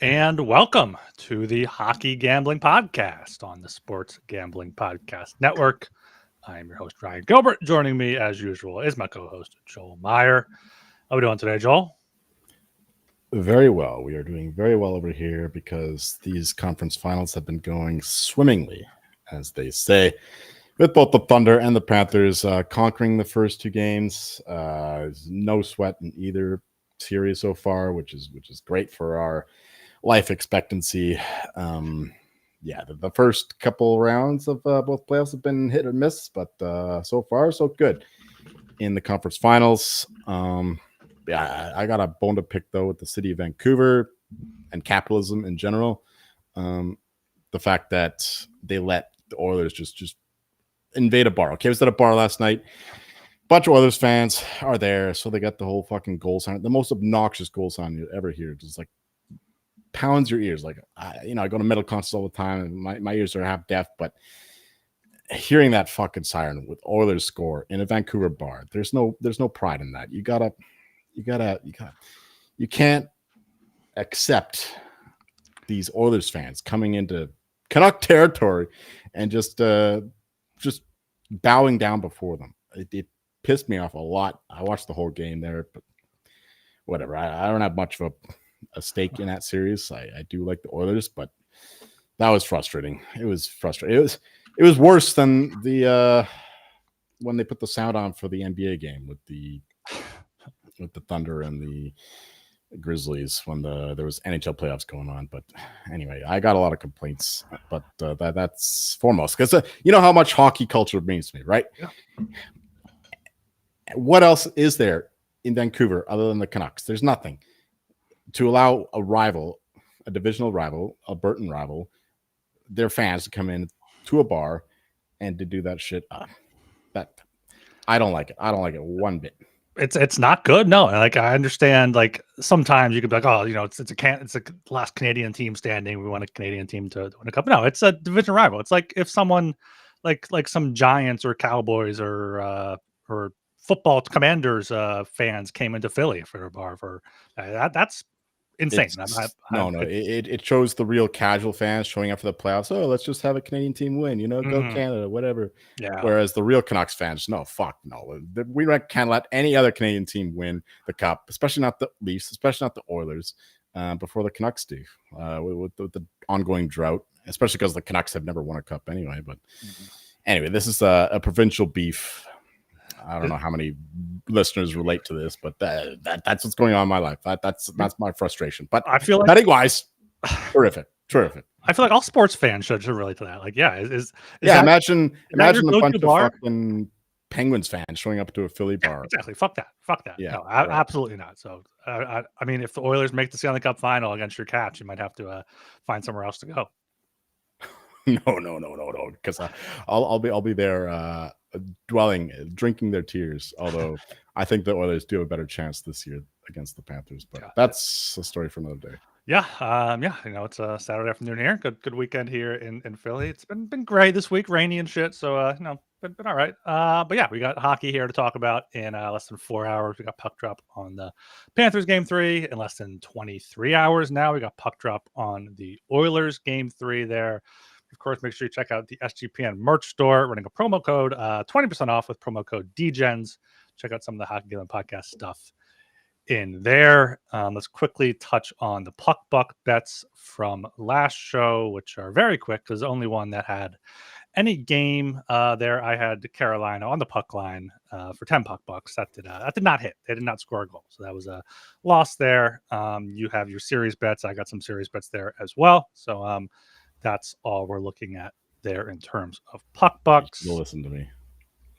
and welcome to the Hockey Gambling Podcast on the Sports Gambling Podcast Network. I am your host, Ryan Gilbert. Joining me, as usual, is my co-host, Joel Meyer. How are we doing today, Joel? Very well. We are doing very well over here because these conference finals have been going swimmingly, as they say, with both the Thunder and the Panthers conquering the first two games. No sweat in either series so far, which is great for our life expectancy. The first couple rounds of both playoffs have been hit or miss, but so far so good in the conference finals. I got a bone to pick though with the city of Vancouver and capitalism in general. The fact that they let the Oilers just invade a bar. Okay, I was at a bar last night. Bunch of Oilers fans are there, so they got the whole fucking goal sign, the most obnoxious goal sign you ever hear. Just like pounds your ears. Like I go to metal concerts all the time, and my ears are half deaf, but hearing that fucking siren with Oilers score in a Vancouver bar, there's no pride in that. You can't accept these Oilers fans coming into Canuck territory and just bowing down before them. It pissed me off a lot. I watched the whole game there, but whatever. I don't have much of a stake in that series. I do like the Oilers, but that was frustrating. It was frustrating. It was worse than the when they put the sound on for the NBA game with the Thunder and the Grizzlies when there was NHL playoffs going on. But anyway, I got a lot of complaints, but that's foremost because you know how much hockey culture means to me, right? Yeah. What else is there in Vancouver other than the Canucks? There's nothing. To allow a rival, a divisional rival, a Burton rival, their fans to come in to a bar and to do that shit. That I don't like it. I don't like it one bit. It's not good. No, like I understand. Like sometimes you could be like, oh, it's a last Canadian team standing. We want a Canadian team to win a cup. No, it's a division rival. It's like if someone like some Giants or Cowboys or football Commanders fans came into Philly for a bar for that's insane. It shows the real casual fans showing up for the playoffs. Oh, let's just have a Canadian team win, go Canada, whatever. Yeah. Whereas the real Canucks fans, no, fuck no. We can't let any other Canadian team win the cup, especially not the Leafs, especially not the Oilers, before the Canucks do, with the ongoing drought, especially because the Canucks have never won a cup anyway. But anyway, this is a provincial beef. I don't know how many listeners relate to this, but that's what's going on in my life. That's my frustration. But I feel like betting wise, terrific. I feel like all sports fans should relate to that. Like, imagine a bunch of fucking Penguins fans showing up to a Philly bar. Yeah, exactly. Fuck that. Yeah, no, absolutely not. So, I mean, if the Oilers make the Stanley Cup final against your Cats, you might have to find somewhere else to go. No. Because I'll be there. Drinking their tears. Although I think the Oilers do have a better chance this year against the Panthers, but that's a story for another day. Yeah, it's a Saturday afternoon here. Good weekend here in Philly. It's been gray this week, rainy and shit. So been all right. But yeah, we got hockey here to talk about in less than 4 hours. We got puck drop on the Panthers game 3 in less than 23 hours. Now we got puck drop on the Oilers game 3 there. Of course, make sure you check out the SGPN merch store, running a promo code, 20% off with promo code DGENS. Check out some of the Hockey Gambling Podcast stuff in there. Let's quickly touch on the puck buck bets from last show, which are very quick because the only one that had any game there. I had Carolina on the puck line for 10 puck bucks. That did not hit. They did not score a goal, so that was a loss there. You have your series bets. I got some series bets there as well. So that's all we're looking at there in terms of puck bucks. You should listen to me.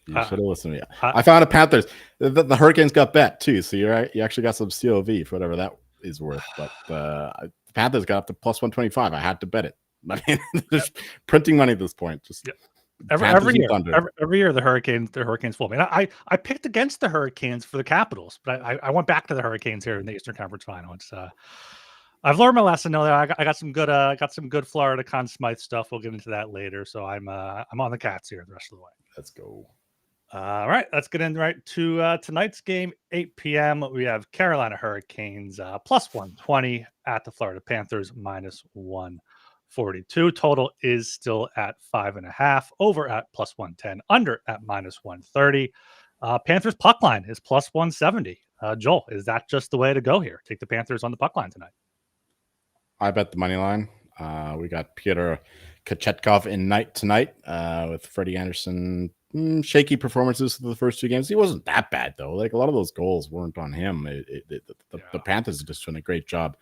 You should have listened to me. I found a Panthers. The Hurricanes got bet too, so you actually got some COV for whatever that is worth. But the Panthers got up to plus 125. I had to bet it. I mean, just printing money at this point. Just every year the Hurricanes fool me. And I picked against the Hurricanes for the Capitals, but I went back to the Hurricanes here in the Eastern Conference Final. It's I've learned my lesson. No, I got some good Florida Conn Smythe stuff. We'll get into that later. So I'm on the Cats here the rest of the way. Let's go. All right, let's get in right to tonight's game, 8 p.m. We have Carolina Hurricanes plus 120 at the Florida Panthers minus 142. Total is still at 5.5, over at plus 110, under at minus 130. Panthers puck line is plus 170. Joel, is that just the way to go here? Take the Panthers on the puck line tonight. I bet the money line. We got Peter Kachetkov in night tonight with Freddie Anderson. Shaky performances for the first two games. He wasn't that bad though. Like a lot of those goals weren't on him. The Panthers are just doing a great job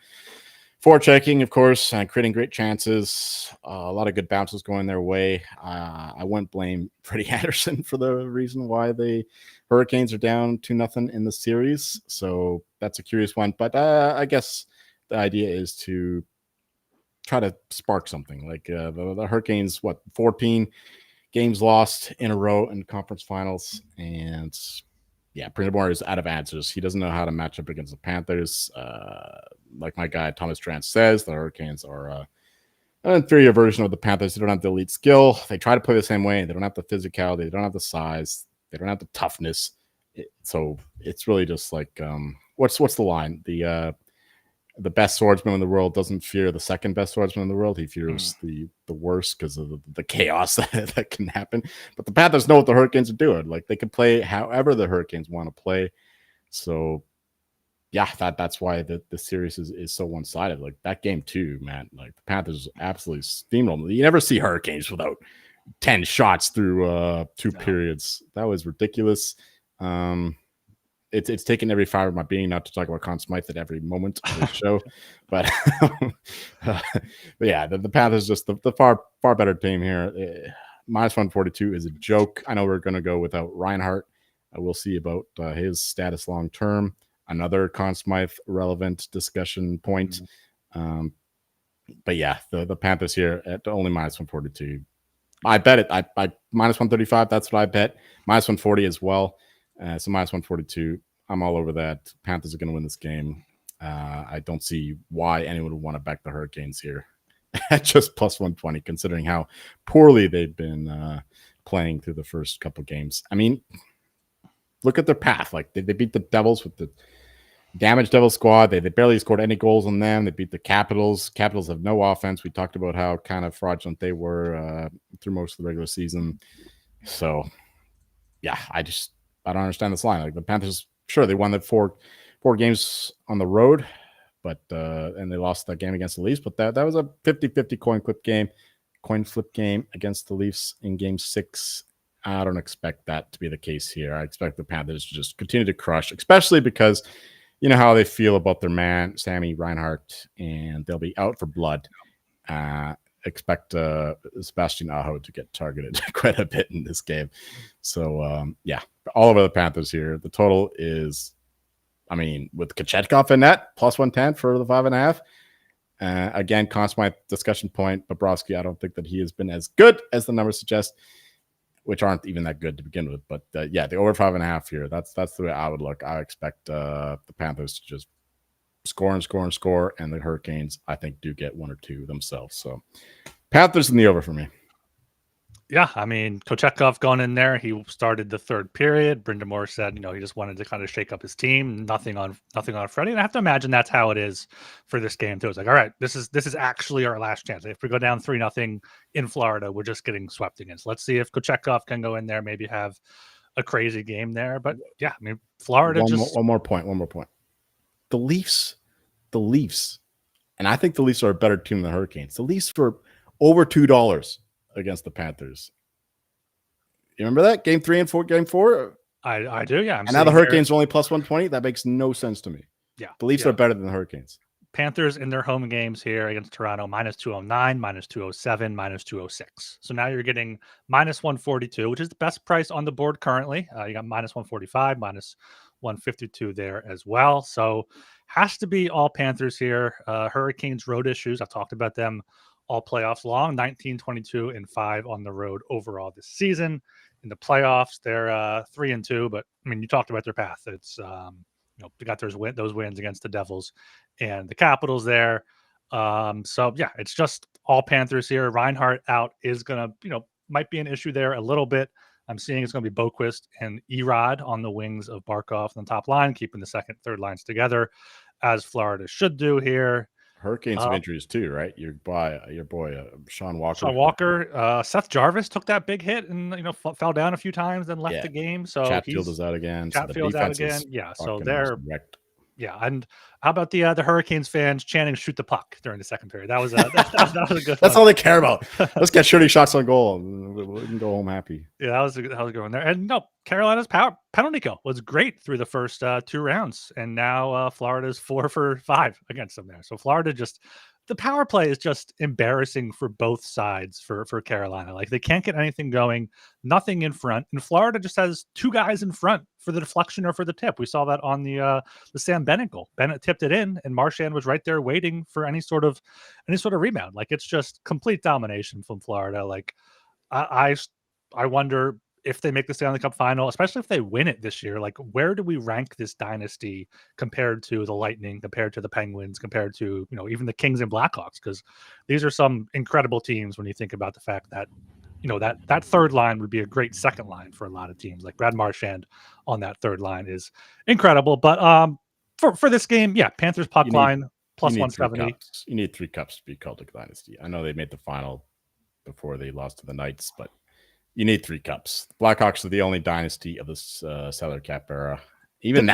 forechecking, of course, and creating great chances. A lot of good bounces going their way. I wouldn't blame Freddie Anderson for the reason why the Hurricanes are down 2-0 in the series. So that's a curious one. But I guess the idea is to try to spark something. Like the Hurricanes, 14 games lost in a row in conference finals, and yeah, Brind'Amour is out of answers. He doesn't know how to match up against the Panthers. Like my guy Thomas Trant says, the Hurricanes are an inferior version of the Panthers. They don't have the elite skill. They try to play the same way. They don't have the physicality. They don't have the size. They don't have the toughness. So it's really just like what's the line? The best swordsman in the world doesn't fear the second best swordsman in the world. He fears the worst because of the chaos that can happen. But the Panthers know what the Hurricanes are doing. Like they can play however the Hurricanes want to play. So yeah, that's why the series is so one-sided. Like that game too, man. Like the Panthers absolutely steamrolled. You never see Hurricanes without 10 shots through two periods. That was ridiculous. It's taken every fiber of my being not to talk about Conn Smythe at every moment of the show, but yeah, the Panthers just the far better team here. Minus 142 is a joke. I know we're going to go without Reinhart. We'll see about his status long term. Another Conn Smythe relevant discussion point. But yeah, the Panthers here at only minus 142. I bet it. I minus 135. That's what I bet. Minus 140 as well. So minus 142. I'm all over that. Panthers are going to win this game. I don't see why anyone would want to back the Hurricanes here at just plus 120, considering how poorly they've been playing through the first couple games. I mean, look at their path. Like they beat the Devils with the damaged Devil squad. They barely scored any goals on them. They beat the Capitals. Capitals have no offense. We talked about how kind of fraudulent they were through most of the regular season. So, yeah, I don't understand this line. Like the Panthers, sure, they won the four games on the road, but and they lost that game against the Leafs. But that was a 50-50 coin flip game against the Leafs in Game 6. I don't expect that to be the case here. I expect the Panthers to just continue to crush, especially because you know how they feel about their man, Sammy Reinhart, and they'll be out for blood. Expect Sebastian Aho to get targeted quite a bit in this game. So, yeah, all over the Panthers here. The total is, I mean, with Kachetkov in net, plus 110 for the 5.5. Again, constant discussion point. Bobrovsky, I don't think that he has been as good as the numbers suggest, which aren't even that good to begin with. But yeah, the over 5.5 here, that's the way I would look. I expect the Panthers to just score, and the Hurricanes, I think, do get one or two themselves. So Panthers in the over for me. Yeah, I mean, Kochetkov going in there, he started the third period. Brind'Amour said, he just wanted to kind of shake up his team. Nothing on Freddie. And I have to imagine that's how it is for this game too. It's like, all right, this is actually our last chance. If we go down 3-0 in Florida, we're just getting swept against. Let's see if Kochetkov can go in there, maybe have a crazy game there. But yeah, I mean, Florida one more point. The Leafs, and I think the Leafs are a better team than the Hurricanes. The Leafs were over $2 against the Panthers. You remember that? Game 3 and 4, game 4? I do, yeah. And now the Hurricanes are only plus 120. That makes no sense to me. Yeah. The Leafs are better than the Hurricanes. Panthers in their home games here against Toronto, minus 209, minus 207, minus 206. So now you're getting minus 142, which is the best price on the board currently. You got minus 145, minus 152 there as well. So has to be all Panthers here. Hurricanes road issues. I've talked about them all playoffs long, 19, 22, and 5 on the road overall this season. In the playoffs, they're 3-2, but I mean, you talked about their path. It's they got those wins against the Devils and the Capitals there. So yeah, it's just all Panthers here. Reinhart out is gonna, might be an issue there a little bit. I'm seeing it's going to be Boquist and Erod on the wings of Barkov on the top line, keeping the second, third lines together, as Florida should do here. Hurricanes have injuries too, right? Your boy, Sean Walker. Sean Walker, Seth Jarvis took that big hit and fell down a few times and left the game. So Chatfield is out again. Chatfield's out again. Yeah, so they're wrecked. Yeah, and how about the Hurricanes fans chanting "shoot the puck" during the second period? That was a good. That's all they care about. Let's get shooting shots on goal. We can go home happy. Yeah, that was a good one there. And no, Carolina's penalty kill was great through the first 2 rounds, and now Florida's 4 for 5 against them there. So Florida the power play is just embarrassing for both sides for Carolina. Like they can't get anything going, nothing in front, and Florida just has 2 guys in front for the deflection or for the tip. We saw that on the Sam Bennett goal. Bennett tipped it in, and Marchand was right there waiting for any sort of rebound. Like it's just complete domination from Florida. Like I wonder if they make the Stanley Cup final, especially if they win it this year. Like where do we rank this dynasty compared to the Lightning, compared to the Penguins, compared to even the Kings and Blackhawks? Because these are some incredible teams when you think about the fact that that third line would be a great second line for a lot of teams. Like Brad Marchand on that third line is incredible. But for this game, yeah, Panthers puck line plus 170. You need 3 cups to be called a dynasty. I know they made the final before they lost to the Knights, but you need 3 cups. The Blackhawks are the only dynasty of this salary cap era. Even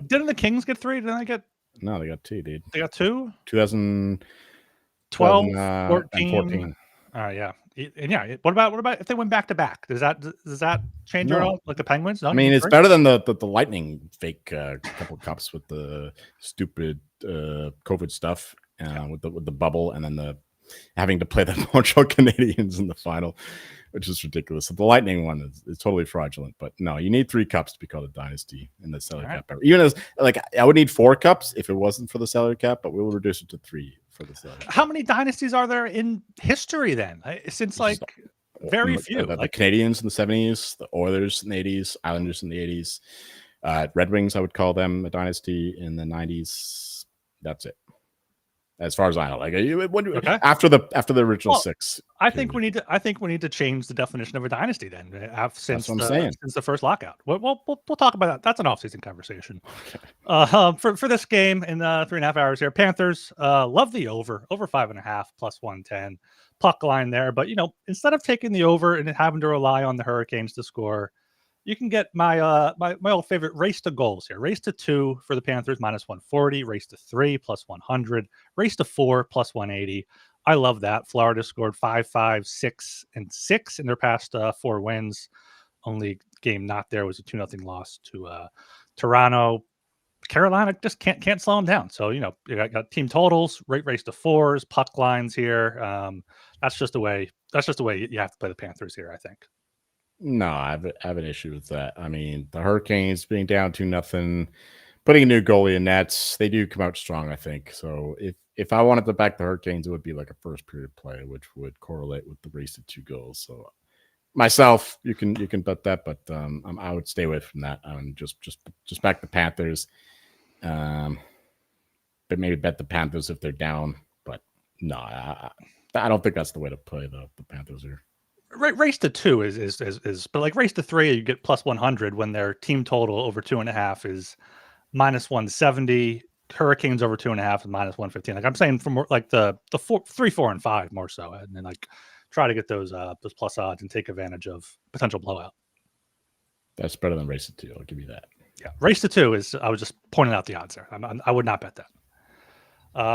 didn't the Kings get 3? Didn't they get? No, they got 2, dude. They got 2. 2012, 14. Yeah. And yeah, what about if they went back to back? Does that change at all? Like the Penguins? No, I mean, it's better than the Lightning fake couple cups with the stupid COVID stuff with the bubble, and then the having to play the Montreal Canadiens in the final, which is ridiculous. So the Lightning one is totally fraudulent. But no, you need 3 cups to be called a dynasty in the salary cap. Even as I would need 4 cups if it wasn't for the salary cap, but we'll reduce it to 3 for the salary cap. How many dynasties are there in history then? Since very few. The Canadiens in the 70s, the Oilers in the 80s, Islanders in the 80s, Red Wings, I would call them a dynasty in the 90s. That's it. As far as I know, after the original 6, I think we need to change the definition of a dynasty then. Since the first lockout, we'll talk about that. That's an off-season conversation. For this game in 3.5 hours here, Panthers love the over 5.5 plus 110 puck line there. But instead of taking the over and having to rely on the Hurricanes to score, you can get my my old favorite race to goals here. Race to 2 for the Panthers minus 140. Race to 3 plus 100. Race to 4 plus 180. I love that. Florida scored 5, 6, and 6 in their past 4 wins. Only game not there was a 2-0 loss to Toronto. Carolina just can't slow them down. So you got team totals, race to 4s, puck lines here. That's just the way you have to play the Panthers here, I think. No, I have an issue with that. I mean, the Hurricanes being down 2-0, putting a new goalie in nets, they do come out strong, I think. So if I wanted to back the Hurricanes, it would be like a first period play, which would correlate with the race to 2 goals. So myself, you can bet that, but I would stay away from that. Just back the Panthers, but maybe bet the Panthers if they're down. But no, I don't think that's the way to play the Panthers here. Race to 2 is but like race to 3, you get plus 100 when their team total over 2.5 is minus 170. Hurricanes over 2.5 is minus 115. Like I'm saying, from like the 3, 4, and 5 more so, and then try to get those plus odds and take advantage of potential blowout. That's better than race to 2. I'll give you that. Yeah, race to 2 is. I was just pointing out the odds there. I would not bet that.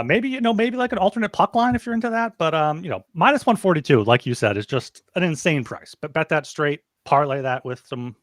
Maybe like an alternate puck line if you're into that, but minus 142, like you said, is just an insane price. But bet that straight, parlay that with some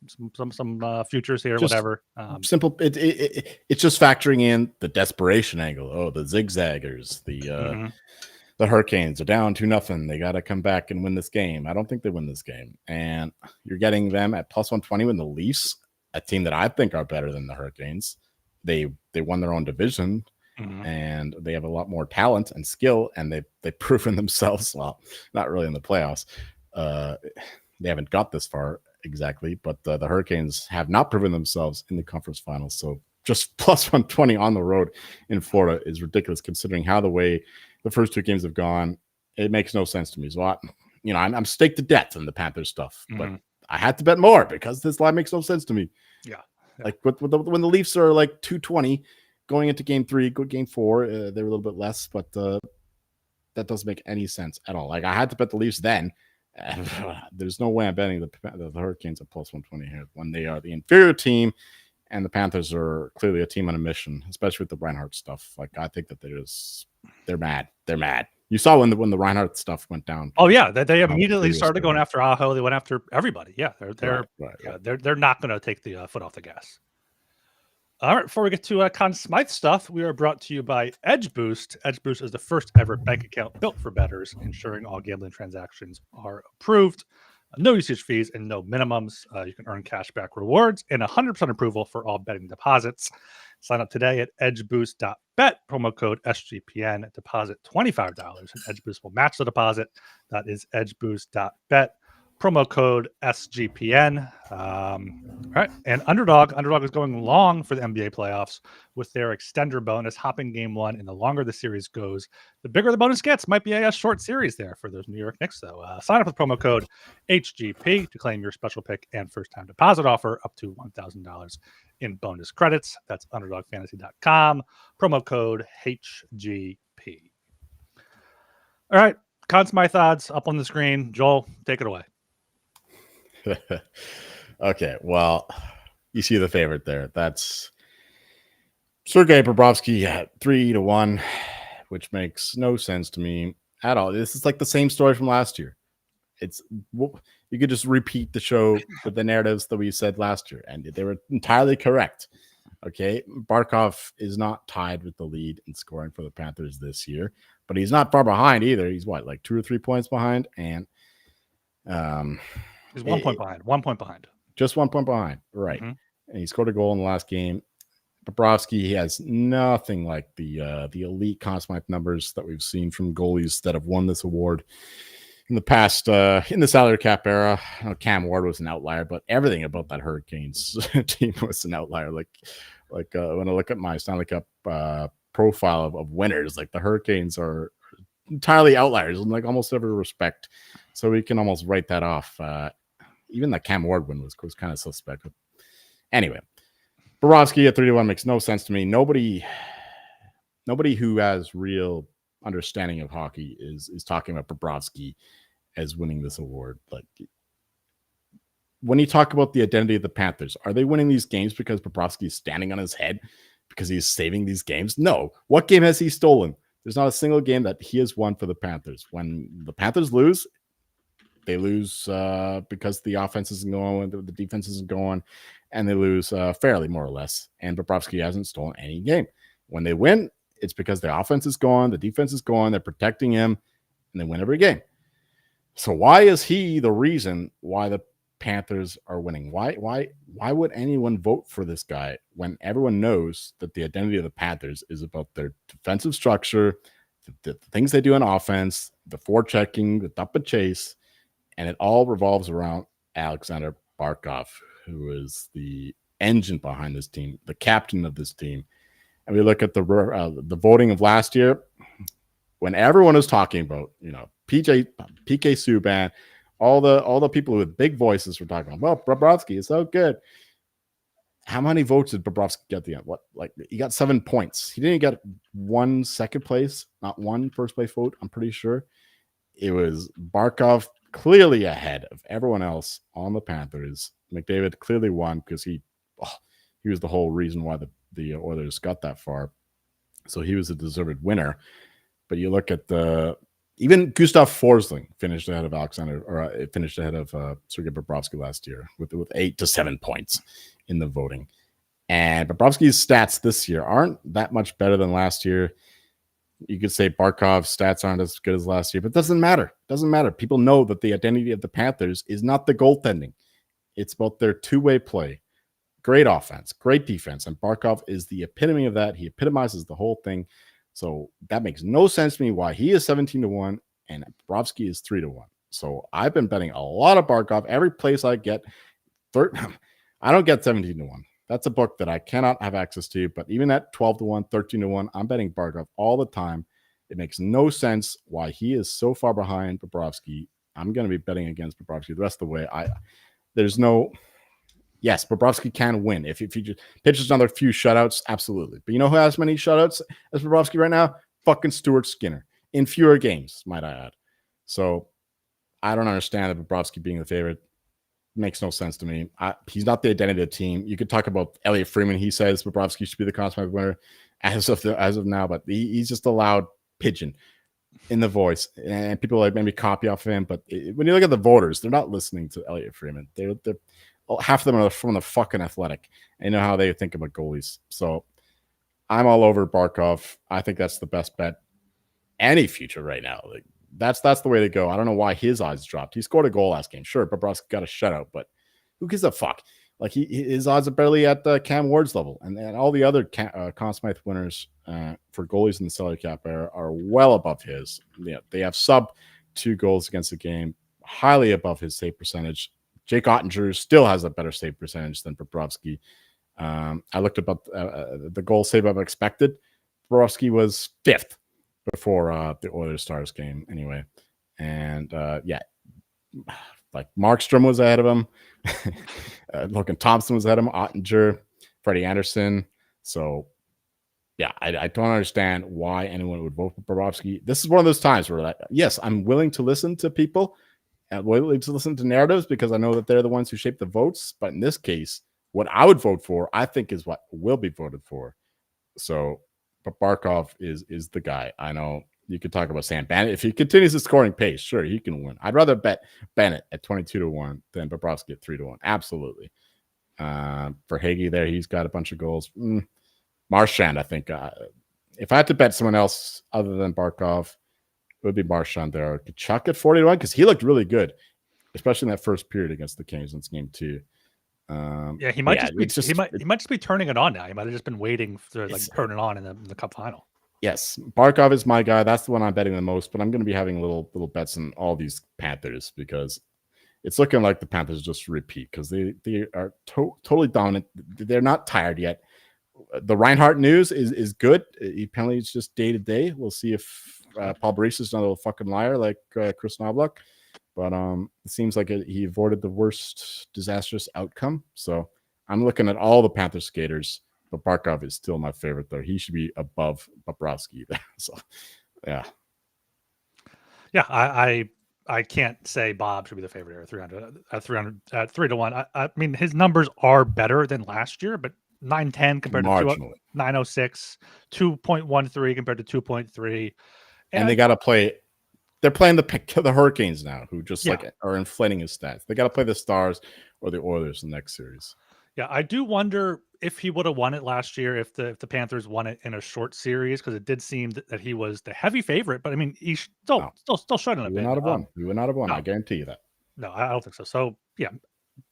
futures here, just whatever. Simple. It's just factoring in the desperation angle. Oh, the zigzaggers, the Hurricanes are down 2-0. They got to come back and win this game. I don't think they win this game, and you're getting them at plus 120 when the Leafs, a team that I think are better than the Hurricanes, they won their own division. Mm-hmm. And they have a lot more talent and skill, and they've proven themselves. Well, not really in the playoffs. They haven't got this far exactly, but the Hurricanes have not proven themselves in the conference finals. So just plus 120 on the road in Florida is ridiculous, considering how the way the first 2 games have gone. It makes no sense to me. So I'm staked to death in the Panthers stuff, but I had to bet more because this line makes no sense to me. Yeah. Like when the Leafs are like 220 going into game 3, good game 4, they were a little bit less, but that doesn't make any sense at all. Like I had to bet the Leafs then. There's no way I'm betting the Hurricanes at plus 120 here when they are the inferior team, and the Panthers are clearly a team on a mission, especially with the Reinhart stuff. Like I think that they're mad. They're mad. You saw when the Reinhart stuff went down. Oh yeah, they immediately started going after Aho. They went after everybody. Yeah, they're not going to take the foot off the gas. All right, before we get to Conn Smythe stuff, we are brought to you by Edge Boost. Edge Boost is the first ever bank account built for bettors, ensuring all gambling transactions are approved. No usage fees and no minimums. You can earn cashback rewards and 100% approval for all betting deposits. Sign up today at edgeboost.bet, promo code SGPN, deposit $25, and Edge Boost will match the deposit. That is edgeboost.bet. Promo code SGPN. All right. And Underdog is going long for the NBA playoffs with their extender bonus, hopping game 1. And the longer the series goes, the bigger the bonus gets. Might be a short series there for those New York Knicks, though. Sign up with promo code HGP to claim your special pick and first-time deposit offer up to $1,000 in bonus credits. That's underdogfantasy.com. Promo code HGP. All right. Conn Smythe odds up on the screen. Joel, take it away. Okay, well, you see the favorite there. That's Sergei Bobrovsky at 3-1, which makes no sense to me at all. This is like the same story from last year. You could just repeat the show with the narratives that we said last year, and they were entirely correct. Okay, Barkov is not tied with the lead in scoring for the Panthers this year, but he's not far behind either. He's like 2 or 3 points behind, and he's 1 point behind. 1 point behind. Just 1 point behind. Right. Mm-hmm. And he scored a goal in the last game. Bobrovsky, he has nothing like the elite Conn Smythe numbers that we've seen from goalies that have won this award in the past, in the salary cap era. Cam Ward was an outlier, but everything about that Hurricanes team was an outlier. Like when I look at my Stanley Cup profile of winners, like the Hurricanes are entirely outliers in like almost every respect. So we can almost write that off. Even the Cam Ward win was kind of suspect. But anyway, Bobrovsky at 3-1 makes no sense to me. Nobody who has real understanding of hockey is talking about Bobrovsky as winning this award. Like when you talk about the identity of the Panthers, are they winning these games because Bobrovsky is standing on his head because he's saving these games? No. What game has he stolen? There's not a single game that he has won for the Panthers. When the Panthers lose, they lose because the offense isn't going, the defense isn't going, and they lose fairly, more or less. And Bobrovsky hasn't stolen any game. When they win, it's because the offense is going, the defense is going, they're protecting him, and they win every game. So why is he the reason why the Panthers are winning? Why would anyone vote for this guy when everyone knows that the identity of the Panthers is about their defensive structure, the things they do on offense, the forechecking, the dump and chase, and it all revolves around Alexander Barkov, who is the engine behind this team, the captain of this team. And we look at the voting of last year, when everyone was talking about, PK Subban, all the people with big voices were talking about, well, Bobrovsky is so good. How many votes did Bobrovsky get at the end? He got 7 points. He didn't get 1 second place, not 1 first place vote, I'm pretty sure. It was Barkov clearly ahead of everyone else on the Panthers. McDavid clearly won because he was the whole reason why the Oilers got that far. So he was a deserved winner. But you look at even Gustav Forsling finished ahead of Sergei Bobrovsky last year with 8 to 7 points in the voting. And Bobrovsky's stats this year aren't that much better than last year. You could say Barkov's stats aren't as good as last year, but it doesn't matter. It doesn't matter. People know that the identity of the Panthers is not the goaltending. It's about their two-way play. Great offense, great defense, and Barkov is the epitome of that. He epitomizes the whole thing. So that makes no sense to me why he is 17-1 and Bobrovsky is 3-1. So I've been betting a lot of Barkov. Every place I get, I don't get 17-1. That's a book that I cannot have access to. But even at 12-1, 13-1, I'm betting Barkov all the time. It makes no sense why he is so far behind Bobrovsky. I'm going to be betting against Bobrovsky the rest of the way. there's no. Yes, Bobrovsky can win if he just pitches another few shutouts. Absolutely, but you know who has many shutouts as Bobrovsky right now? Fucking Stuart Skinner in fewer games, might I add. So I don't understand that Bobrovsky being the favorite. Makes no sense to me. He's not the identity of the team. You could talk about Elliot Freeman. He says Bobrovsky should be the Conn Smythe winner as of now, but he's just a loud pigeon in the voice, and people like maybe copy off of him. But when you look at the voters, they're not listening to Elliot Freeman. They're half of them are from the fucking Athletic. And you know how they think about goalies. So I'm all over Barkov. I think that's the best bet any future right now. Like that's the way to go. I don't know why his odds dropped. He scored a goal last game. Sure, Bobrovsky got a shutout, but who gives a fuck? Like his odds are barely at Cam Ward's level, and all the other Conn Smythe winners for goalies in the salary cap are well above his. They have sub 2 goals against the game, highly above his save percentage. Jake Ottinger still has a better save percentage than Bobrovsky. I looked about the goal save I've expected. Bobrovsky was 5th before the Oilers Stars game, anyway. And like Markstrom was ahead of him. Logan Thompson was ahead of him. Ottinger, Freddie Anderson. So, yeah, I don't understand why anyone would vote for Bobrovsky. This is one of those times where, yes, I'm willing to listen to people and willing to listen to narratives because I know that they're the ones who shape the votes. But in this case, what I would vote for, I think, is what will be voted for. So, but Barkov is the guy. I know you could talk about Sam Bennett. If he continues his scoring pace, sure, he can win. I'd rather bet Bennett at 22-1 than Bobrovsky at 3-1. Absolutely. For Hagee there, he's got a bunch of goals. Marchand, I think. If I had to bet someone else other than Barkov, it would be Marchand there. Kachuk at 40-1 because he looked really good, especially in that first period against the Canadiens game 2. He might just be turning it on now. He might have just been waiting to turn it on in the Cup final. Yes, Barkov is my guy. That's the one I'm betting the most. But I'm going to be having little bets on all these Panthers because it's looking like the Panthers just repeat because they are totally dominant. They're not tired yet. The Reinhardt news is good. Apparently, it's just day to day. We'll see if Paul Maurice is another fucking liar like Chris Knobloch. But it seems like he avoided the worst disastrous outcome. So I'm looking at all the Panther skaters, but Barkov is still my favorite, though. He should be above Bobrovsky. So, yeah. Yeah, I can't say Bob should be the favorite at 300 at 3-1. I mean, his numbers are better than last year, but 910 compared to 906, 2.13 compared to 2.3. And they got to play. They're playing the Hurricanes now, who just are inflating his stats. They got to play the Stars or the Oilers in the next series. Yeah, I do wonder if he would have won it last year if the Panthers won it in a short series because it did seem that he was the heavy favorite. But I mean, he still shouldn't have been. He would not have won. I guarantee you that. No, I don't think so. So yeah,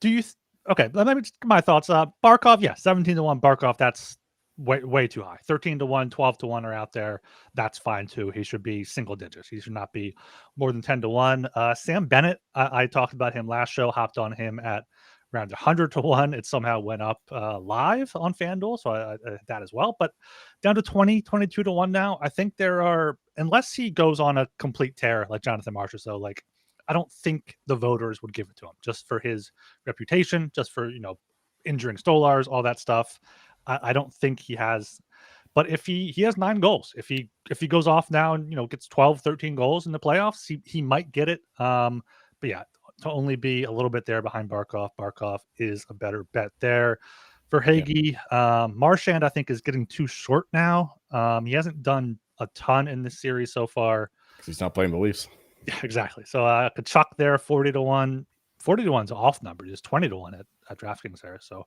do you? Okay, let me just get my thoughts. Barkov, 17-1. Barkov, that's way too high. 13-1, 12-1 are out there. That's fine too. He should be single digits. He should not be more than 10-1. Sam Bennett, I talked about him last show. Hopped on him at around 100-1. It somehow went up live on FanDuel, so I that as well. But down to 22-1 now. I think there are, unless he goes on a complete tear like Jonathan Marchand, so like I don't think the voters would give it to him just for his reputation, just for injuring Stolars, all that stuff. I don't think he has, but if he has 9 goals, if he goes off now and gets 12, 13 goals in the playoffs, he might get it. But yeah, to only be a little bit there behind Barkov is a better bet there. For Hagee, Marchand I think is getting too short now. He hasn't done a ton in this series so far. He's not playing the Leafs. Yeah, exactly. So Kachuk there 40-1. 40-1's off number, just 20-1 at DraftKings there. So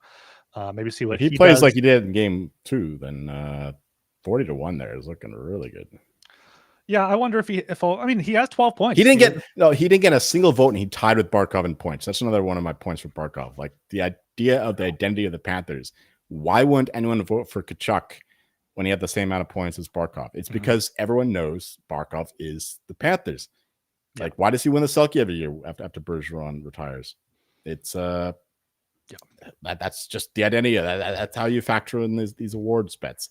maybe see what he plays does. Like he did in game 2. Then 40-1 there is looking really good. Yeah, I wonder if he has 12 points. He didn't get a single vote, and he tied with Barkov in points. That's another one of my points for Barkov. Like the idea of the identity of the Panthers. Why wouldn't anyone vote for Kachuk when he had the same amount of points as Barkov? It's because everyone knows Barkov is the Panthers. Like, why does he win the Selke every year after Bergeron retires? It's that's just the identity. That's how you factor in these awards bets.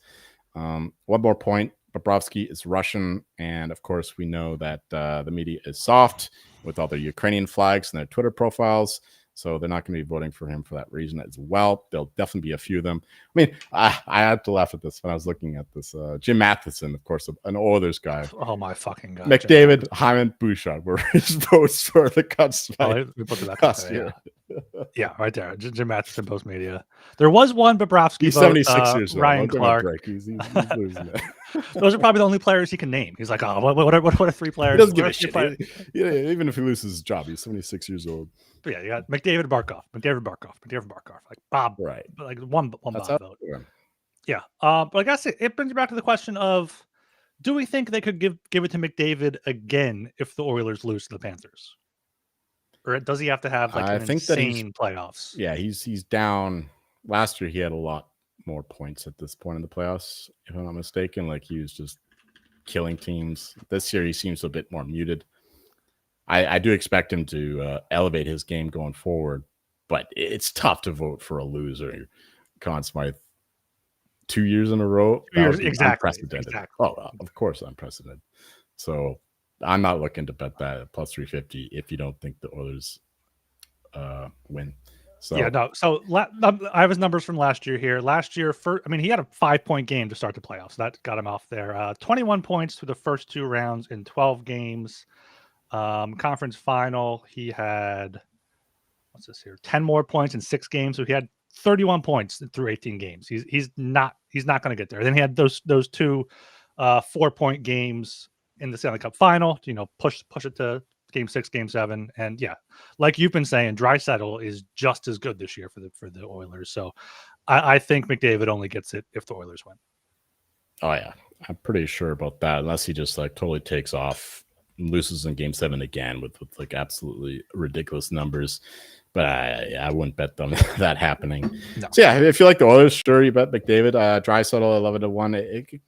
One more point. Bobrovsky is Russian, and of course we know that the media is soft with all the Ukrainian flags and their Twitter profiles. So they're not going to be voting for him for that reason as well. There'll definitely be a few of them. I mean, I had to laugh at this when I was looking at this. Jim Matheson, of course, an Oilers guy. Oh my fucking god! McDavid, Hyman, Bouchard were his votes for the cuts. We put the last year. Yeah, right there. Jim Matheson, Post Media. There was one Bobrovsky He's vote. 76 years old. Ryan Clark. He's losing it. Those are probably the only players he can name. He's like, oh, what are three players? He doesn't give a shit. Even if he loses his job, he's 76 years old. But yeah, you got McDavid, Barkov, like Bob, right? Like one That's Bob vote. Yeah, but I guess it brings you back to the question of, do we think they could give it to McDavid again if the Oilers lose to the Panthers, or does he have to have like an insane playoffs? Yeah, he's down. Last year he had a lot more points at this point in the playoffs, if I'm not mistaken. Like he was just killing teams. This year he seems a bit more muted. I do expect him to elevate his game going forward, but it's tough to vote for a loser. Conn Smythe 2 years in a row. Exactly. Oh, of course, unprecedented. So I'm not looking to bet that at plus 350 if you don't think the Oilers win. So yeah, no. So I have his numbers from last year here. Last year, he had a 5-point game to start the playoffs. So that got him off there. 21 points through the first 2 rounds in 12 games. Conference final, he had 10 more points in 6 games. So he had 31 points through 18 games. He's not going to get there. Then he had those 2 4-point games in the Stanley Cup final. Push it to Game 6, Game 7, and yeah, like you've been saying, Draisaitl is just as good this year for the Oilers. So I think McDavid only gets it if the Oilers win. Oh yeah, I'm pretty sure about that. Unless he just like totally takes off, and loses in Game 7 again with like absolutely ridiculous numbers. But I wouldn't bet them that happening. No. So yeah, if you like the Oilers, sure, you bet McDavid. Draisaitl 11-1.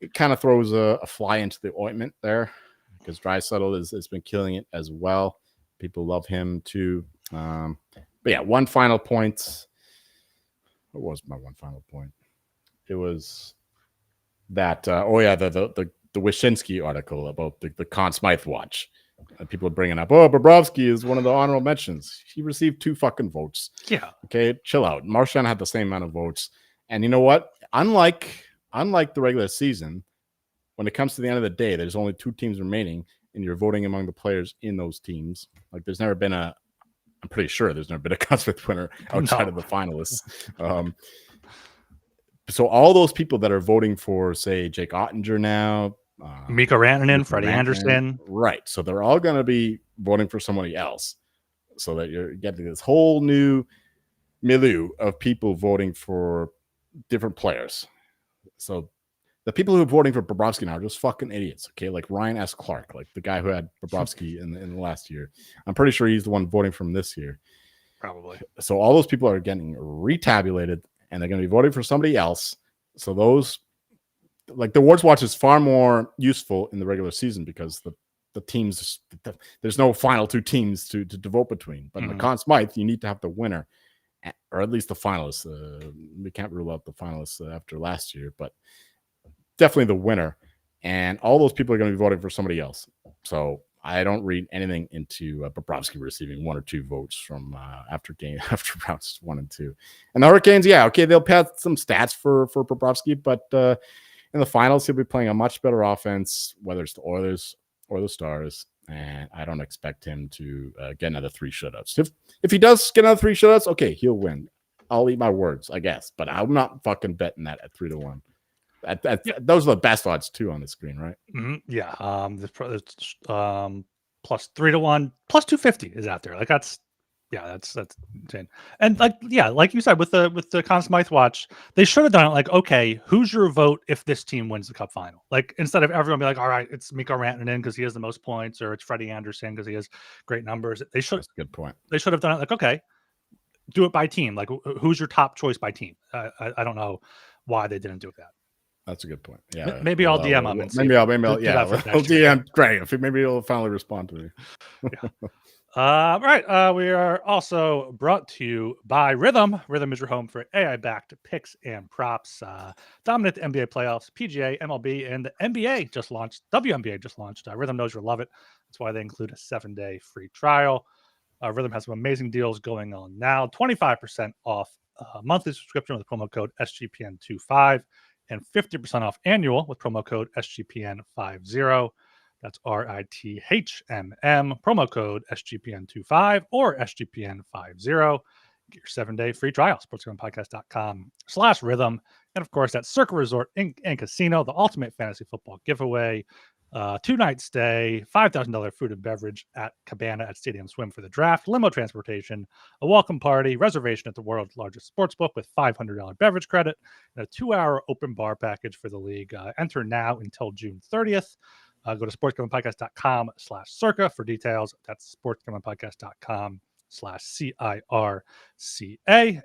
It kind of throws a fly into the ointment there, because Draisaitl has been killing it as well. People love him too. But yeah, one final point. What was my one final point? It was that the Wyshynski article about the Conn Smythe watch. People are bringing up, Bobrovsky is one of the honorable mentions. He received 2 fucking votes. Yeah. Okay, chill out. Marchand had the same amount of votes. And you know what? Unlike the regular season, when it comes to the end of the day, there's only 2 teams remaining, and you're voting among the players in those teams. Like I'm pretty sure there's never been a Conn Smythe winner outside of the finalists. So all those people that are voting for, say, Jake Ottinger now, Mikko Rantanen, Freddie Anderson. Right. So they're all going to be voting for somebody else, so that you're getting this whole new milieu of people voting for different players. So the people who are voting for Bobrovsky now are just fucking idiots. Okay. Like Ryan S. Clark, like the guy who had Bobrovsky in the last year. I'm pretty sure he's the one voting from this year. Probably. So all those people are getting retabulated, and they're going to be voting for somebody else. So those, like the awards watch is far more useful in the regular season, because the teams, there's no final 2 teams to vote between. But in the Conn Smythe, you need to have the winner, or at least the finalists. We can't rule out the finalists after last year, but definitely the winner. And all those people are going to be voting for somebody else. So I don't read anything into Bobrovsky receiving 1 or 2 votes from after rounds 1 and 2. And the Hurricanes, yeah, okay, they'll pass some stats for Bobrovsky, but in the finals, he'll be playing a much better offense, whether it's the Oilers or the Stars. And I don't expect him to get another 3 shutouts. If he does get another 3 shutouts, okay, he'll win. I'll eat my words, I guess. But I'm not fucking betting that at 3-1. Those are the best odds too on the screen, right? Mm-hmm. Yeah. Plus 3-1, plus 250 is out there. Like that's insane. And like you said, with the Conn Smythe watch, they should have done it like, okay, who's your vote if this team wins the Cup final? Like instead of everyone be like, all right, it's Mikko Rantanen because he has the most points, or it's Freddie Anderson because he has great numbers. That's a good point. They should have done it like, okay, do it by team. Like who's your top choice by team? I don't know why they didn't do that. That's a good point. Yeah, maybe I'll DM him. Maybe I'll DM Greg. Maybe he'll finally respond to me. Yeah. Right. We are also brought to you by Rhythm. Rhythm is your home for AI-backed picks and props. Dominant the NBA playoffs, PGA, MLB, and the NBA just launched. WNBA just launched. Rhythm knows you'll love it. That's why they include a 7-day free trial. Rhythm has some amazing deals going on now. 25% off monthly subscription with promo code SGPN25 and 50% off annual with promo code SGPN50. That's RITHMM, promo code SGPN25 or SGPN50. Get your 7-day free trial, sportsgamblingpodcast.com/rhythm. And of course, that's Circa Resort and Casino, the ultimate fantasy football giveaway. 2-night stay, $5,000 food and beverage at Cabana at Stadium Swim for the draft, limo transportation, a welcome party, reservation at the world's largest sports book with $500 beverage credit, and a 2-hour open bar package for the league. Enter now until June 30th. Go to sportsgamblingpodcast.com/circa for details. That's sportsgamblingpodcast.com/CIRCA.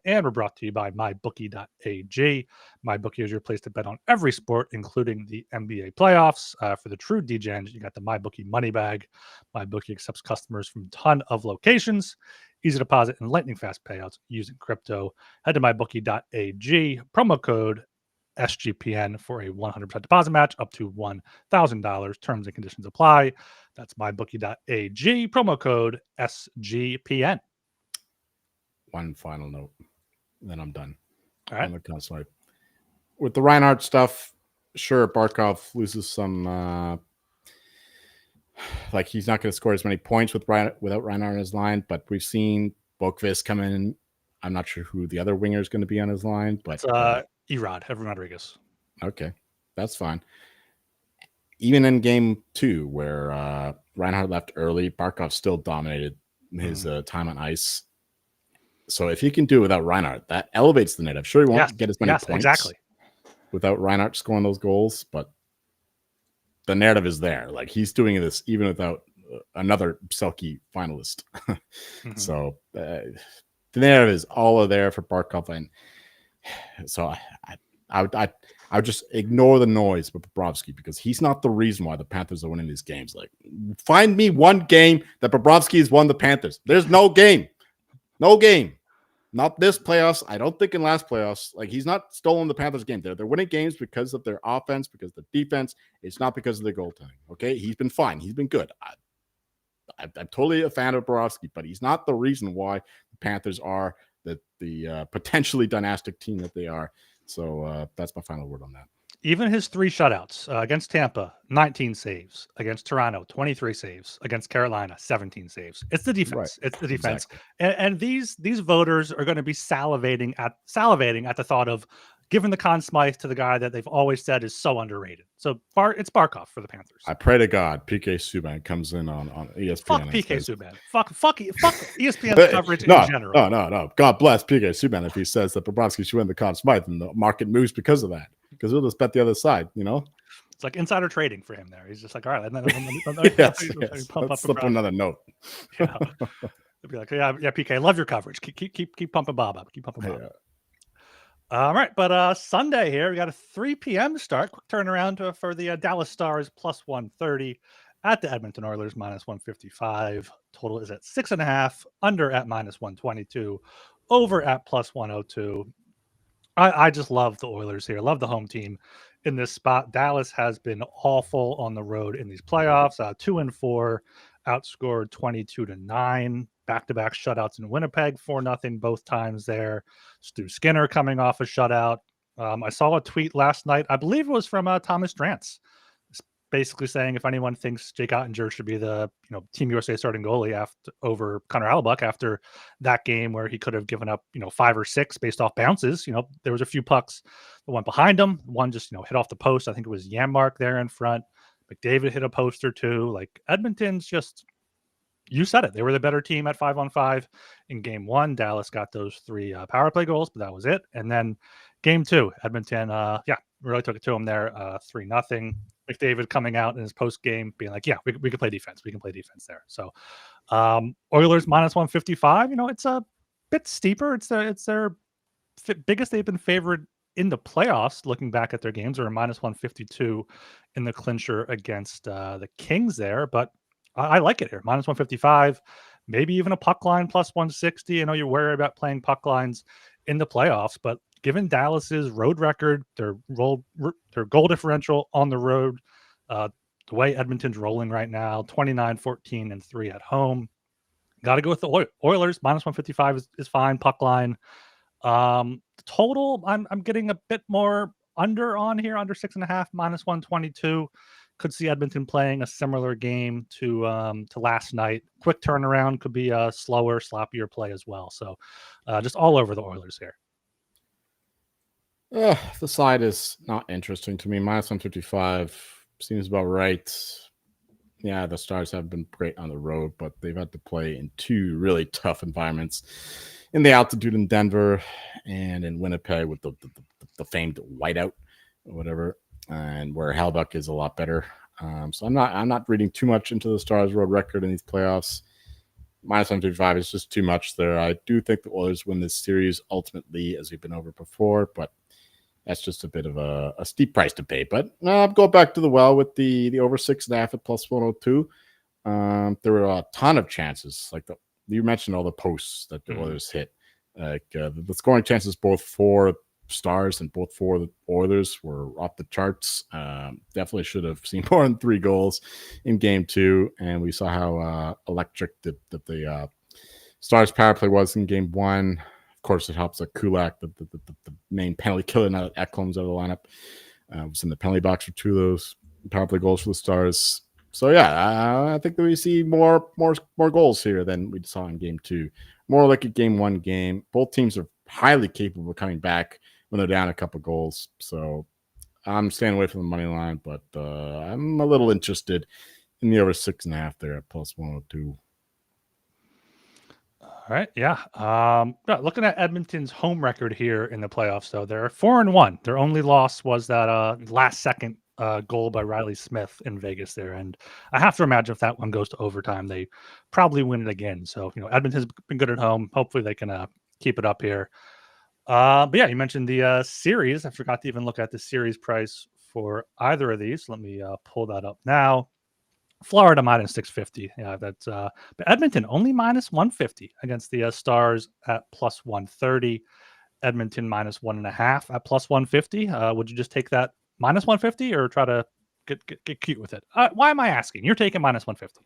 And we're brought to you by mybookie.ag. MyBookie is your place to bet on every sport, including the NBA playoffs. For the true DGens, you got the MyBookie money bag. MyBookie accepts customers from a ton of locations. Easy deposit and lightning fast payouts using crypto. Head to mybookie.ag. Promo code SGPN for a 100% deposit match up to $1,000. Terms and conditions apply. That's mybookie.ag. Promo code SGPN. One final note, then I'm done. All right. On the console. With the Reinhardt stuff, sure, Barkov loses some. Like he's not going to score as many points without Reinhardt on his line, but we've seen Boqvist come in. I'm not sure who the other winger is going to be on his line, but it's Erod, Evan Rodriguez. Okay, that's fine. Even in game 2, where Reinhardt left early, Barkov still dominated his time on ice. So if he can do it without Reinhardt, that elevates the net. I'm sure he won't get as many points without Reinhardt scoring those goals, but the narrative is there. Like he's doing this even without another Selke finalist. So the narrative is all there for Barkov, and so I would just ignore the noise with Bobrovsky because he's not the reason why the Panthers are winning these games. Like, find me one game that Bobrovsky has won the Panthers. There's no game. No game. Not this playoffs. I don't think in last playoffs. Like, he's not stolen the Panthers game. They're winning games because of their offense, because of the defense. It's not because of their goaltending. Okay? He's been fine. He's been good. I'm totally a fan of Bobrovsky, but he's not the reason why the Panthers are the potentially dynastic team that they are. So that's my final word on that. Even his 3 shutouts against Tampa, 19 saves. Against Toronto, 23 saves. Against Carolina, 17 saves. It's the defense. Right. It's the defense. Exactly. And these voters are going to be salivating at the thought of giving the Conn Smythe to the guy that they've always said is so underrated. So it's Barkov for the Panthers. I pray to God PK Subban comes in on ESPN. Fuck PK Subban. Fuck ESPN's coverage in general. No. God bless PK Subban if he says that Bobrovsky should win the Conn Smythe and the market moves because of that. Because we'll just bet the other side, you know? It's like insider trading for him there. He's just like, all right, let's slip another note. Yeah. It'd be like, yeah, PK, love your coverage. Keep pumping Bob up. Keep pumping Bob up. All right, but Sunday here, we got a 3 p.m. start. Quick turnaround for the Dallas Stars plus 130 at the Edmonton Oilers minus 155. Total is at 6.5, under at minus 122, over at plus 102. I just love the Oilers here. Love the home team in this spot. Dallas has been awful on the road in these playoffs. 2-4, outscored 22-9. Back-to-back shutouts in Winnipeg, 4-0 both times there. Stu Skinner coming off a shutout. I saw a tweet last night. I believe it was from Thomas Drance, basically saying if anyone thinks Jake Ottinger should be the Team USA starting goalie over Connor Hellebuyck after that game where he could have given up 5 or 6 based off bounces. There was a few pucks that went behind him. One just hit off the post. I think it was Janmark there in front. McDavid hit a post or 2. Like Edmonton's just, you said it. They were the better team at 5-on-5 in game 1. Dallas got those 3 power play goals, but that was it. And then game 2, Edmonton, really took it to them there, 3-0. McDavid coming out in his post game being like, yeah, we can play defense. We can play defense there. So Oilers minus 155, it's a bit steeper. It's their biggest they've been favored in the playoffs, looking back at their games, or a minus 152 in the clincher against the Kings there. But I like it here. Minus 155, maybe even a puck line plus 160. I know you're worried about playing puck lines in the playoffs, but given Dallas's road record, their goal differential on the road, the way Edmonton's rolling right now, 29-14-3 at home, Got to go with the Oilers. Minus 155 is fine. Puck line. The total, I'm getting a bit more under on here, under 6.5, minus 122. Could see Edmonton playing a similar game to last night. Quick turnaround, could be a slower, sloppier play as well. So just all over the Oilers here. The side is not interesting to me. Minus 155 seems about right. Yeah, the Stars have been great on the road, but they've had to play in two really tough environments in the altitude in Denver and in Winnipeg with the famed whiteout or whatever, and where Hellbuck is a lot better. So I'm not reading too much into the Stars' road record in these playoffs. Minus 155 is just too much there. I do think the Oilers win this series ultimately, as we've been over before, but that's just a bit of a steep price to pay. But I'll go back to the well with the over 6.5 at plus 102. There were a ton of chances. Like you mentioned all the posts that the Oilers hit. Like the scoring chances both for Stars and both for the Oilers were off the charts. Definitely should have seen more than 3 goals in game 2. And we saw how electric the Stars power play was in game 1. Of course, it helps that Kulak, the main penalty killer, now that Ekholm's out of the lineup, was in the penalty box for 2 of those power play goals for the Stars. So yeah, I think that we see more goals here than we saw in game 2. More like a game 1 game. Both teams are highly capable of coming back when they're down a couple goals. So I'm staying away from the money line, but I'm a little interested in the over 6.5 there at plus 102. All right, yeah. Looking at Edmonton's home record here in the playoffs, though, they're 4-1. Their only loss was that last-second goal by Riley Smith in Vegas there, and I have to imagine if that one goes to overtime, they probably win it again. So Edmonton's been good at home. Hopefully, they can keep it up here. But yeah, you mentioned the series. I forgot to even look at the series price for either of these. Let me pull that up now. Florida minus 650. Yeah, that's but Edmonton only minus 150 against the Stars at plus 130. Edmonton minus 1.5 at plus 150. Would you just take that minus 150 or try to get cute with it? Why am I asking? You're taking minus 150.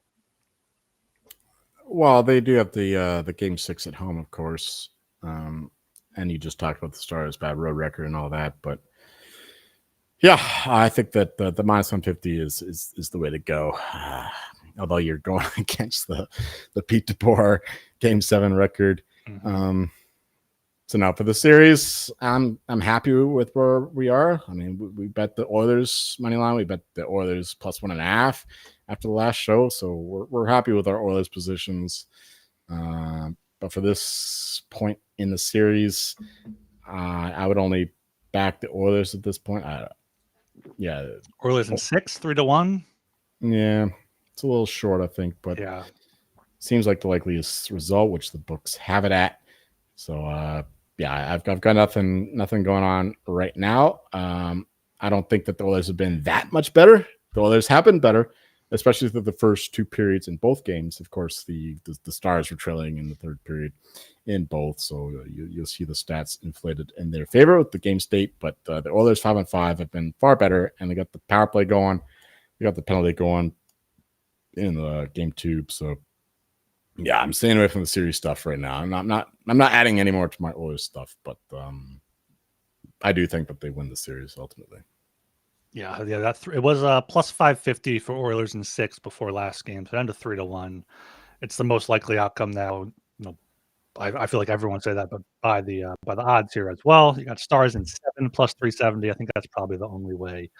Well, they do have the game 6 at home, of course. And you just talked about the Stars' bad road record and all that, but yeah, I think that the minus 150 is the way to go. Although you're going against the Pete DeBoer game 7 record. Mm-hmm. So now for the series, I'm happy with where we are. I mean, we bet the Oilers money line. We bet the Oilers plus 1.5 after the last show. So we're happy with our Oilers positions. But for this point in the series, I would only back the Oilers at this point. Yeah, Oilers in 6, 3-1. Yeah, it's a little short, I think, but yeah, seems like the likeliest result, which the books have it at. So yeah, I've got nothing going on right now. I don't think that the Oilers have been that much better. The Oilers have been better, especially through the first 2 periods in both games. Of course, the Stars were trailing in the 3rd period in both, so you'll see the stats inflated in their favor with the game state. But the Oilers 5-on-5 have been far better, and they got the power play going, they got the penalty going in the game 2. So yeah, I'm staying away from the series stuff right now. I'm not adding any more to my Oilers stuff, but I do think that they win the series ultimately. Yeah, it was plus 550 for Oilers in 6 before last game, so down to 3-1. It's the most likely outcome now. I feel like everyone say that, but by the odds here as well, you got Stars in 7 plus 370. I think that's probably the only way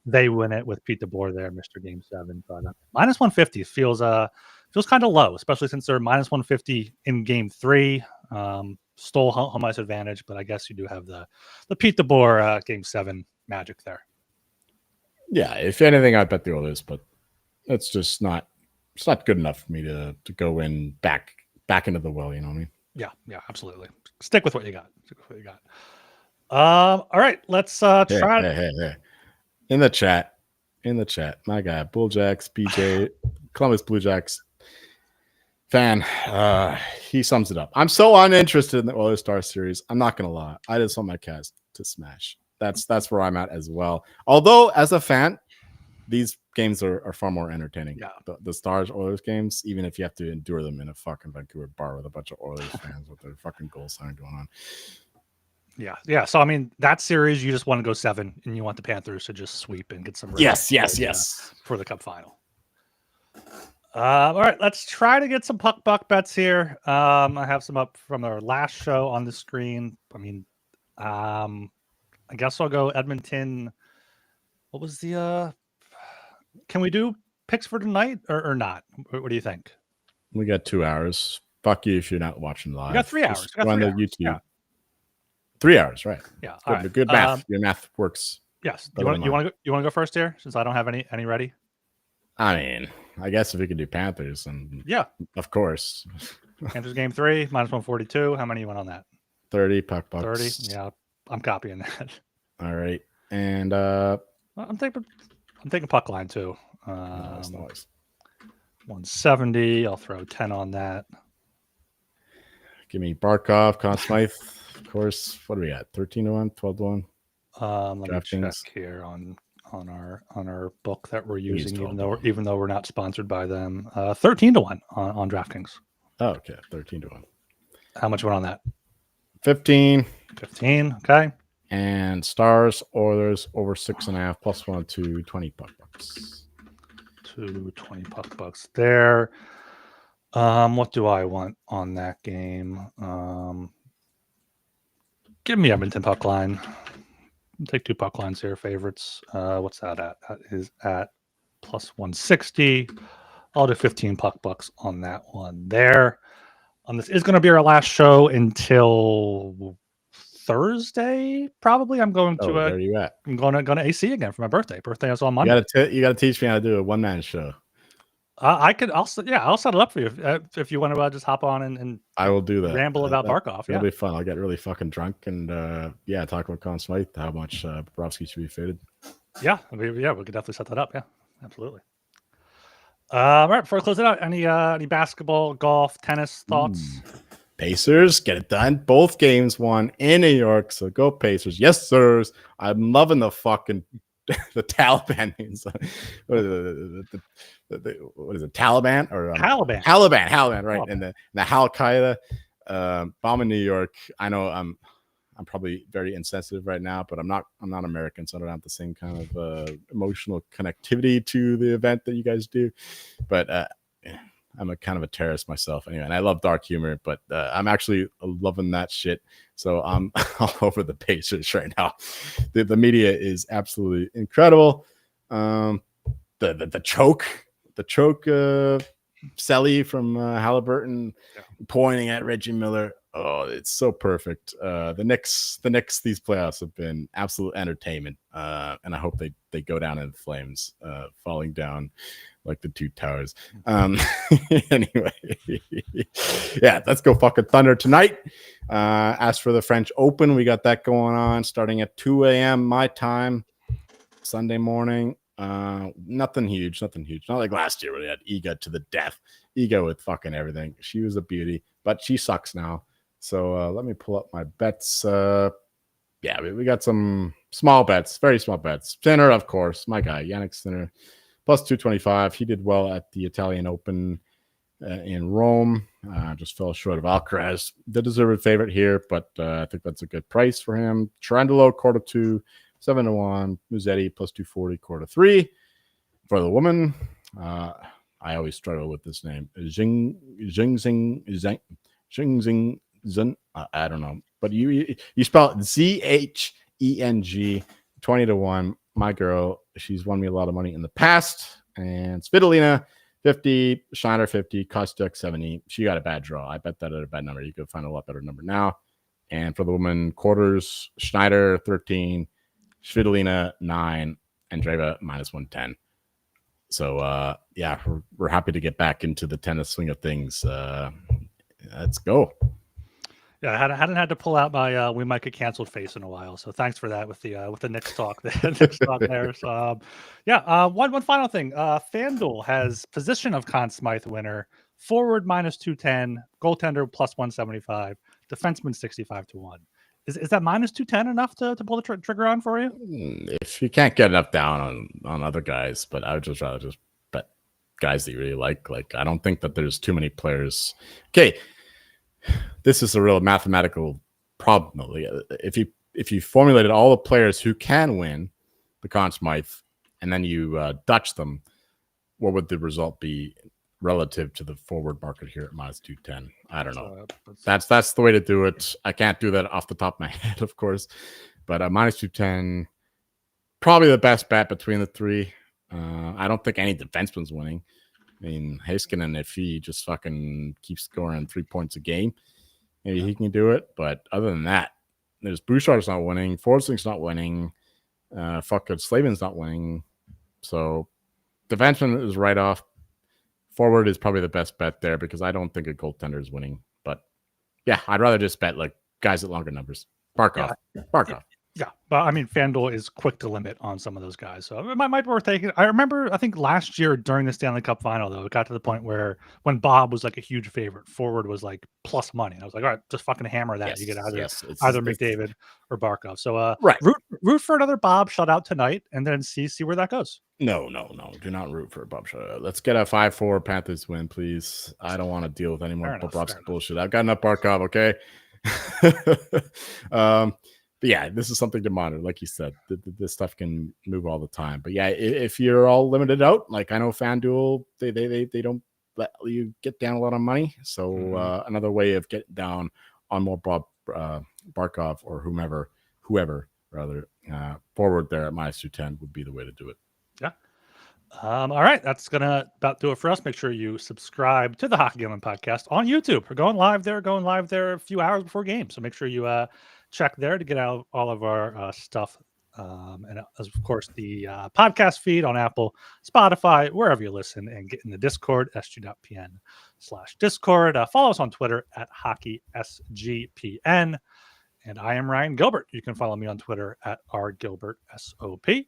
they win it with Pete DeBoer there, Mr. Game 7. But minus 150 feels kind of low, especially since they're minus 150 in game 3. Stole home ice advantage, but I guess you do have the Pete DeBoer game 7 magic there. Yeah, if anything, I bet the Oilers, but it's just not. It's not good enough for me to go in back into the well. You know what I mean? Yeah, absolutely. Stick with what you got. All right, let's try. Hey. In the chat, my guy, Bull Jacks, BJ, Columbus Blue Jacks fan, he sums it up. I'm so uninterested in the Oilers Star series. I'm not gonna lie. I just want my Cats to smash. That's where I'm at as well. Although, as a fan, these games are far more entertaining. Yeah. The Stars Oilers games, even if you have to endure them in a fucking Vancouver bar with a bunch of Oilers fans with their fucking goal sign going on. Yeah. So I mean, that series you just want to go 7, and you want the Panthers to just sweep and get some Yes. for the Cup final. All right, let's try to get some puck buck bets here. I have some up from our last show on the screen. I mean, I guess I'll go Edmonton. What was the? Can we do picks for tonight or not? What do you think? We got 2 hours. Fuck you if you're not watching live. We got 3 hours. Go on the YouTube. Yeah. 3 hours, right? Yeah. Good, all right. good math. Your math works. Yes. You want to go first here, since I don't have any ready? I mean, I guess if we could do Panthers, and yeah, of course. Panthers game 3 minus 142. How many you went on that? 30 puck bucks. 30. Yeah, I'm copying that. All right, and I'm taking puck line too. Nice. 170. I'll throw 10 on that. Give me Barkov, Conn Smythe, of course. What do we got? 13-1, 12-1. Let me check here on our book that we're using, even though we're not sponsored by them. 13-1 on DraftKings. Oh, okay, 13-1. How much went on that? 15. 15. Okay. And Stars Oilers over 6.5 plus 1 to 20 puck bucks. 20 puck bucks there. What do I want on that game? Give me Edmonton puck line. I'll take 2 puck lines here, favorites. What's that at? That is at plus 160. I'll do 15 puck bucks on that one there. This is going to be our last show until Thursday, probably. I'm going to where are you at? I'm going to AC again for my birthday. Birthday is on Monday. You got to teach me how to do a one-man show. I'll set it up for you if you want to just hop on and I will do that. Ramble about Barkov. It'll be fun. I'll get really fucking drunk and talk about Conn Smythe, how much Bobrovsky should be faded. Yeah, we could definitely set that up. Yeah, absolutely. All right, before I close it out, any basketball, golf, tennis thoughts? Pacers, get it done. Both games won in New York, so go Pacers. Yes, sirs. I'm loving the fucking the Taliban means. What is it? Taliban or Taliban? Taliban, right? And the Al Qaeda bomb in New York. I know I'm probably very insensitive right now, but I'm not American, so I don't have the same kind of emotional connectivity to the event that you guys do. But I'm a kind of a terrorist myself anyway, and I love dark humor, but I'm actually loving that shit. So I'm all over the Pacers right now. The media is absolutely incredible. The choke Selly from Halliburton pointing at Reggie Miller. Oh, it's so perfect. The Knicks, these playoffs have been absolute entertainment. And I hope they go down in flames, falling down like the two towers. Anyway, yeah, let's go fucking Thunder tonight. As for the French Open, we got that going on starting at 2 a.m. my time, Sunday morning. Nothing huge. Not like last year where they had Iga to the death. Iga with fucking everything. She was a beauty, but she sucks now. So let me pull up my bets. We got some small bets, very small bets. Sinner, of course, my guy, Yannick Sinner, plus 225. He did well at the Italian Open in Rome. Just fell short of Alcaraz. The deserved favorite here, but I think that's a good price for him. Cherundolo, quarter 2, 7-1. Musetti, plus 240, quarter 3. For the woman, I always struggle with this name. Jingxing Zun, I don't know, but you spell it Zheng, 20-1. My girl, she's won me a lot of money in the past. And Svitolina, 50, Schneider 50, Kostek 70. She got a bad draw. I bet that at a bad number. You could find a lot better number now. And for the woman, quarters, Schneider 13, Svitolina 9, and Dreva minus 110. So we're happy to get back into the tennis swing of things. Let's go. Yeah, I hadn't had to pull out my we might get canceled face in a while. So thanks for that with the Knicks talk there. So one final thing. FanDuel has position of Conn Smythe winner, forward minus 210, goaltender plus 175, defenseman 65-1. Is that minus 210 enough to pull the trigger on for you? If you can't get enough down on other guys, but I would just rather just bet guys that you really like. Like, I don't think that there's too many players. Okay, this is a real mathematical problem. Like, if you formulated all the players who can win the Conn Smythe and then you Dutch them, what would the result be relative to the forward market here at minus 210? I don't know. That's the way to do it. I can't do that off the top of my head, of course, but minus 210, probably the best bet between the three. I don't think any defenseman's winning. I mean, Heiskanen, if he just fucking keeps scoring 3 points a game, maybe he can do it. But other than that, there's Bouchard's not winning, Forslink's not winning, Slavin's not winning. So defenseman is right off. Forward is probably the best bet there because I don't think a goaltender is winning. But yeah, I'd rather just bet like guys at longer numbers. Barkov. Yeah, but I mean, FanDuel is quick to limit on some of those guys, so it might be worth taking. I remember, I think last year during the Stanley Cup final, though, it got to the point where when Bob was like a huge favorite, forward was like plus money. And I was like, all right, just fucking hammer that. Yes, you get either it's McDavid or Barkov. So right, root for another Bob shutout tonight, and then see where that goes. No. Do not root for a Bob shutout. Let's get a 5-4 Panthers win, please. I don't want to deal with any more Bobrovsky bullshit. I've got enough Barkov, okay? But yeah, this is something to monitor. Like you said, this stuff can move all the time. But yeah, if you're all limited out, like I know FanDuel, they don't let you get down a lot of money. So another way of getting down on more Barkov or whoever rather forward there at minus 210 would be the way to do it. Yeah. All right, that's gonna about do it for us. Make sure you subscribe to the Hockey Gambling Podcast on YouTube. We're going live there a few hours before games, so make sure you check there to get out all of our stuff, and of course the podcast feed on Apple, Spotify, wherever you listen, and get in the Discord, sg.pn/discord. Follow us on Twitter at HockeySGPN, and I am Ryan Gilbert. You can follow me on Twitter at rgilbertsop.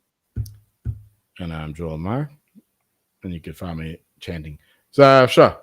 And I'm Joel Meyer, and you can find me chanting Sasha.